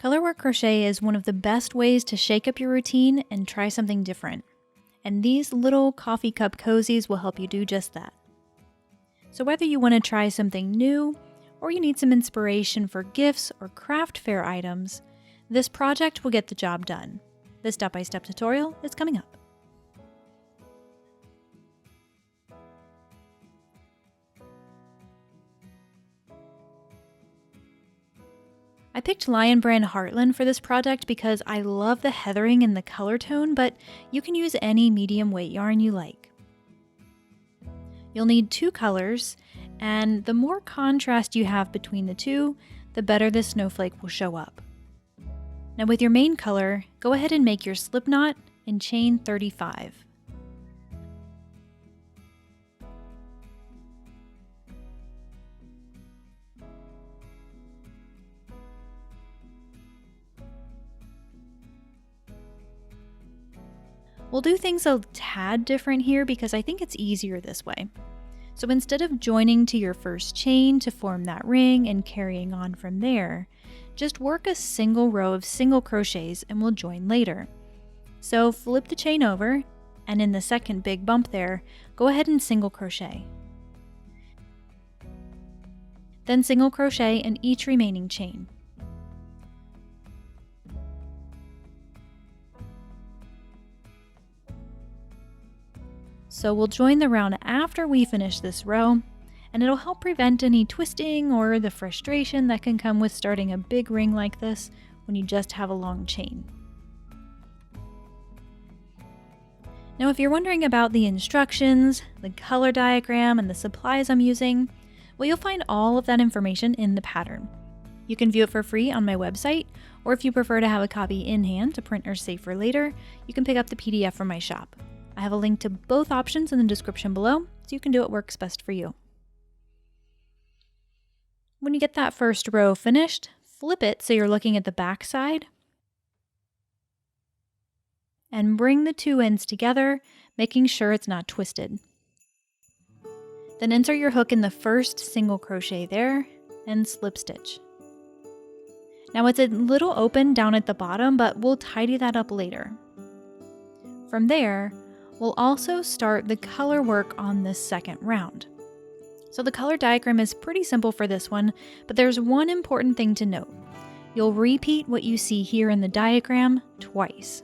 Colorwork crochet is one of the best ways to shake up your routine and try something different. And these little coffee cup cozies will help you do just that. So whether you want to try something new, or you need some inspiration for gifts or craft fair items, this project will get the job done. The step-by-step tutorial is coming up. I picked Lion Brand Heartland for this project because I love the heathering in the color tone, but you can use any medium weight yarn you like. You'll need 2 colors, and the more contrast you have between the two, the better the snowflake will show up. Now with your main color, go ahead and make your slip knot and chain 35. We'll do things a tad different here because I think it's easier this way. So instead of joining to your first chain to form that ring and carrying on from there, just work a single row of single crochets and we'll join later. So flip the chain over, and in the second big bump there, go ahead and single crochet. Then single crochet in each remaining chain. So we'll join the round after we finish this row, and it'll help prevent any twisting or the frustration that can come with starting a big ring like this when you just have a long chain. Now if you're wondering about the instructions, the color diagram, and the supplies I'm using, well, you'll find all of that information in the pattern. You can view it for free on my website, or if you prefer to have a copy in hand to print or save for later, you can pick up the PDF from my shop. I have a link to both options in the description below, so you can do what works best for you. When you get that first row finished, flip it so you're looking at the back side, and bring the 2 ends together, making sure it's not twisted. Then insert your hook in the first single crochet there, and slip stitch. Now it's a little open down at the bottom, but we'll tidy that up later. From there, we'll also start the color work on this second round. So the color diagram is pretty simple for this one, but there's one important thing to note. You'll repeat what you see here in the diagram twice.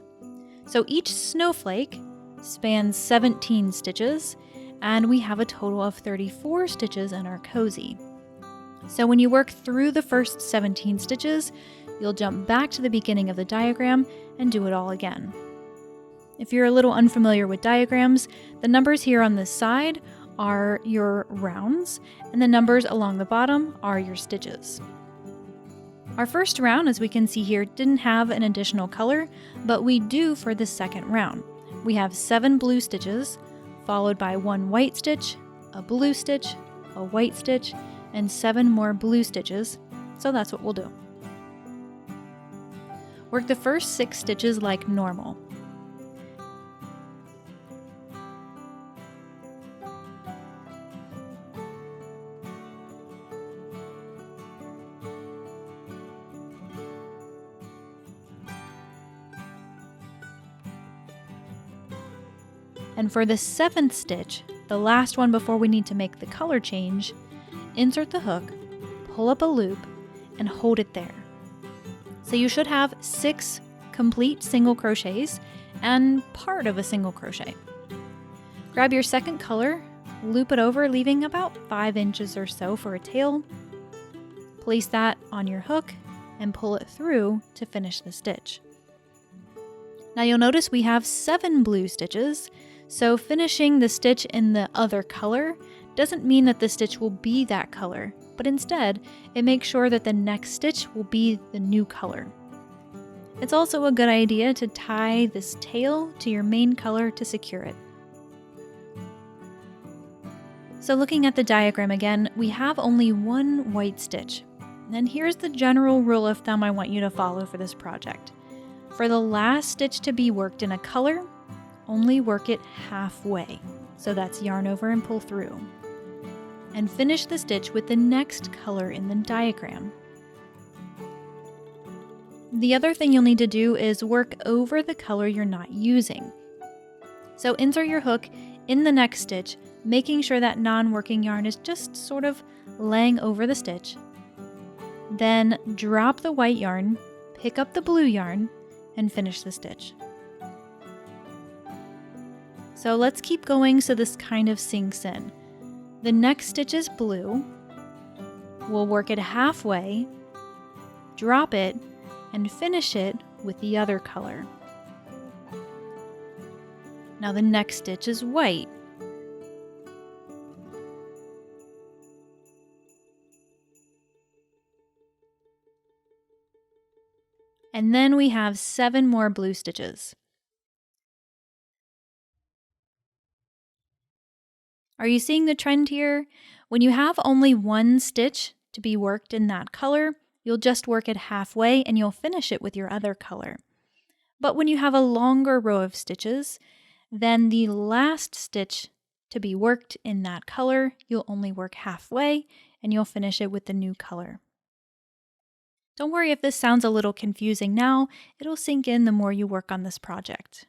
So each snowflake spans 17 stitches, and we have a total of 34 stitches in our cozy. So when you work through the first 17 stitches, you'll jump back to the beginning of the diagram and do it all again. If you're a little unfamiliar with diagrams, the numbers here on this side are your rounds, and the numbers along the bottom are your stitches. Our first round, as we can see here, didn't have an additional color, but we do for the second round. We have 7 blue stitches, followed by 1 white stitch, a blue stitch, a white stitch, and 7 more blue stitches, so that's what we'll do. Work the first 6 stitches like normal. And for the 7th stitch, the last one before we need to make the color change, insert the hook, pull up a loop, and hold it there. So you should have 6 complete single crochets and part of a single crochet. Grab your second color, loop it over, leaving about 5 inches or so for a tail. Place that on your hook and pull it through to finish the stitch. Now you'll notice we have 7 blue stitches, so finishing the stitch in the other color doesn't mean that the stitch will be that color, but instead, it makes sure that the next stitch will be the new color. It's also a good idea to tie this tail to your main color to secure it. So looking at the diagram again, we have only 1 white stitch. And here's the general rule of thumb I want you to follow for this project. For the last stitch to be worked in a color, only work it halfway. So that's yarn over and pull through. And finish the stitch with the next color in the diagram. The other thing you'll need to do is work over the color you're not using. So insert your hook in the next stitch, making sure that non-working yarn is just sort of laying over the stitch. Then drop the white yarn, pick up the blue yarn, and finish the stitch. So let's keep going so this kind of sinks in. The next stitch is blue. We'll work it halfway, drop it, and finish it with the other color. Now the next stitch is white. And then we have 7 more blue stitches. Are you seeing the trend here? When you have only one stitch to be worked in that color, you'll just work it halfway and you'll finish it with your other color. But when you have a longer row of stitches, then the last stitch to be worked in that color, you'll only work halfway and you'll finish it with the new color. Don't worry if this sounds a little confusing now, it'll sink in the more you work on this project.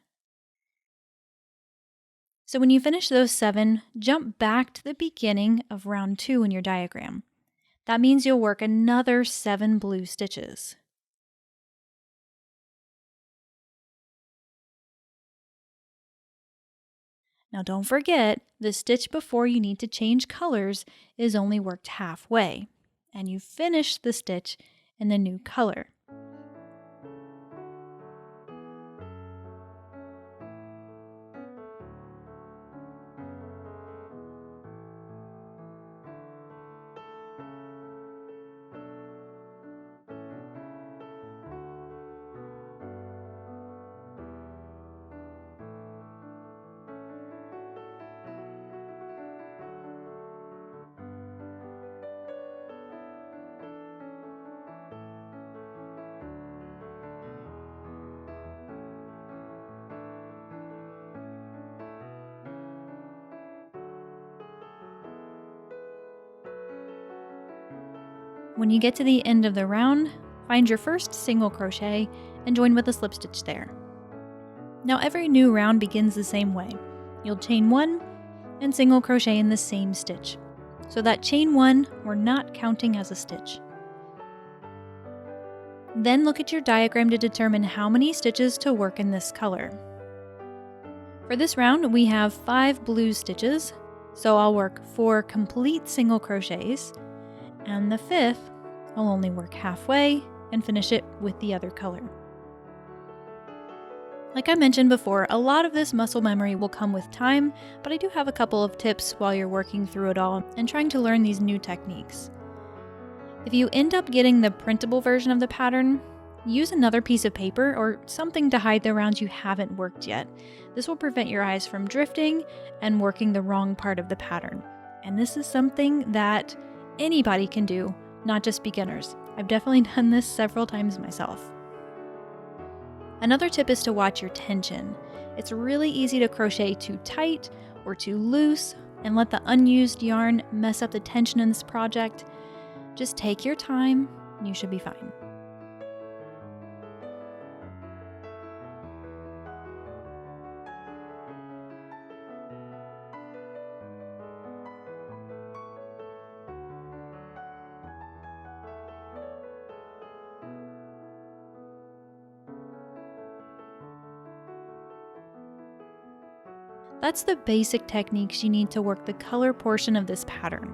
So when you finish those 7, jump back to the beginning of round 2 in your diagram. That means you'll work another 7 blue stitches. Now don't forget, the stitch before you need to change colors is only worked halfway, and you finish the stitch in the new color. When you get to the end of the round, find your first single crochet and join with a slip stitch there. Now every new round begins the same way. You'll chain 1 and single crochet in the same stitch. So that chain 1 we're not counting as a stitch. Then look at your diagram to determine how many stitches to work in this color. For this round we have 5 blue stitches, so I'll work 4 complete single crochets, and the 5th I'll only work halfway and finish it with the other color. Like I mentioned before, a lot of this muscle memory will come with time, but I do have a couple of tips while you're working through it all and trying to learn these new techniques. If you end up getting the printable version of the pattern, use another piece of paper or something to hide the rounds you haven't worked yet. This will prevent your eyes from drifting and working the wrong part of the pattern. And this is something that anybody can do, not just beginners. I've definitely done this several times myself. Another tip is to watch your tension. It's really easy to crochet too tight or too loose and let the unused yarn mess up the tension in this project. Just take your time and you should be fine. That's the basic techniques you need to work the color portion of this pattern.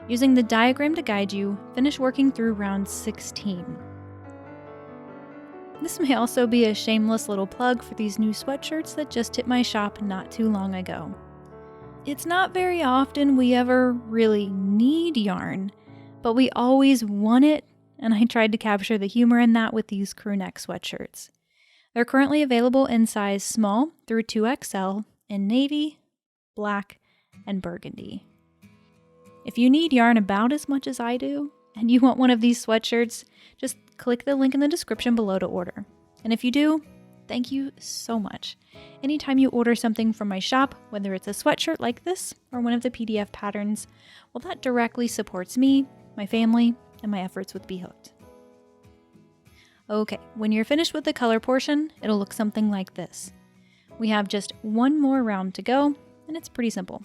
Using the diagram to guide you, finish working through round 16. This may also be a shameless little plug for these new sweatshirts that just hit my shop not too long ago. It's not very often we ever really need yarn, but we always want it, and I tried to capture the humor in that with these crew neck sweatshirts. They're currently available in size small through 2XL in navy, black, and burgundy. If you need yarn about as much as I do, and you want one of these sweatshirts, just click the link in the description below to order. And if you do, thank you so much. Anytime you order something from my shop, whether it's a sweatshirt like this or one of the PDF patterns, well, that directly supports me, my family, and my efforts with B.Hooked. Okay, when you're finished with the color portion, it'll look something like this. We have just one more round to go, and it's pretty simple.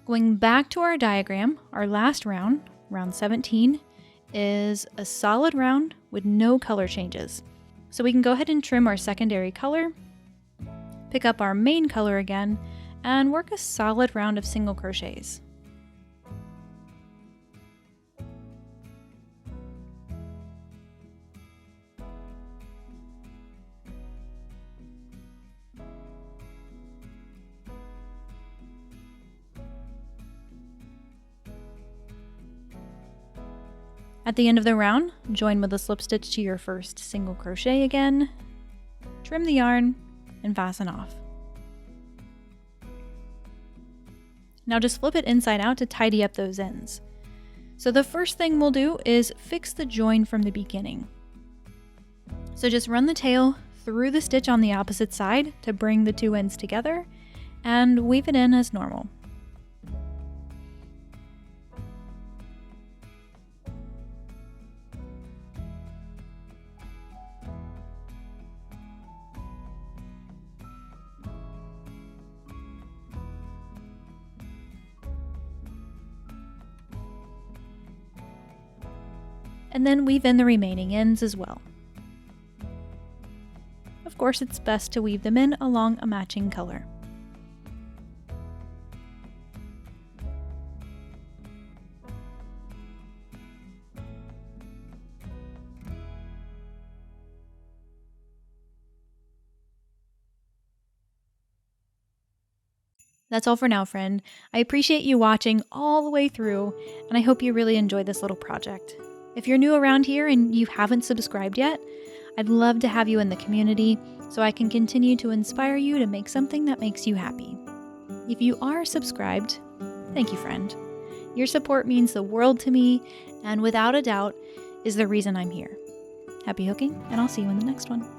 Going back to our diagram, our last round, round 17, is a solid round with no color changes. So we can go ahead and trim our secondary color, pick up our main color again, and work a solid round of single crochets. At the end of the round, join with a slip stitch to your first single crochet again, trim the yarn, and fasten off. Now just flip it inside out to tidy up those ends. So the first thing we'll do is fix the join from the beginning. So just run the tail through the stitch on the opposite side to bring the two ends together and weave it in as normal. And then weave in the remaining ends as well. Of course, it's best to weave them in along a matching color. That's all for now, friend. I appreciate you watching all the way through, and I hope you really enjoyed this little project. If you're new around here and you haven't subscribed yet, I'd love to have you in the community so I can continue to inspire you to make something that makes you happy. If you are subscribed, thank you, friend. Your support means the world to me, and without a doubt, is the reason I'm here. Happy hooking, and I'll see you in the next one.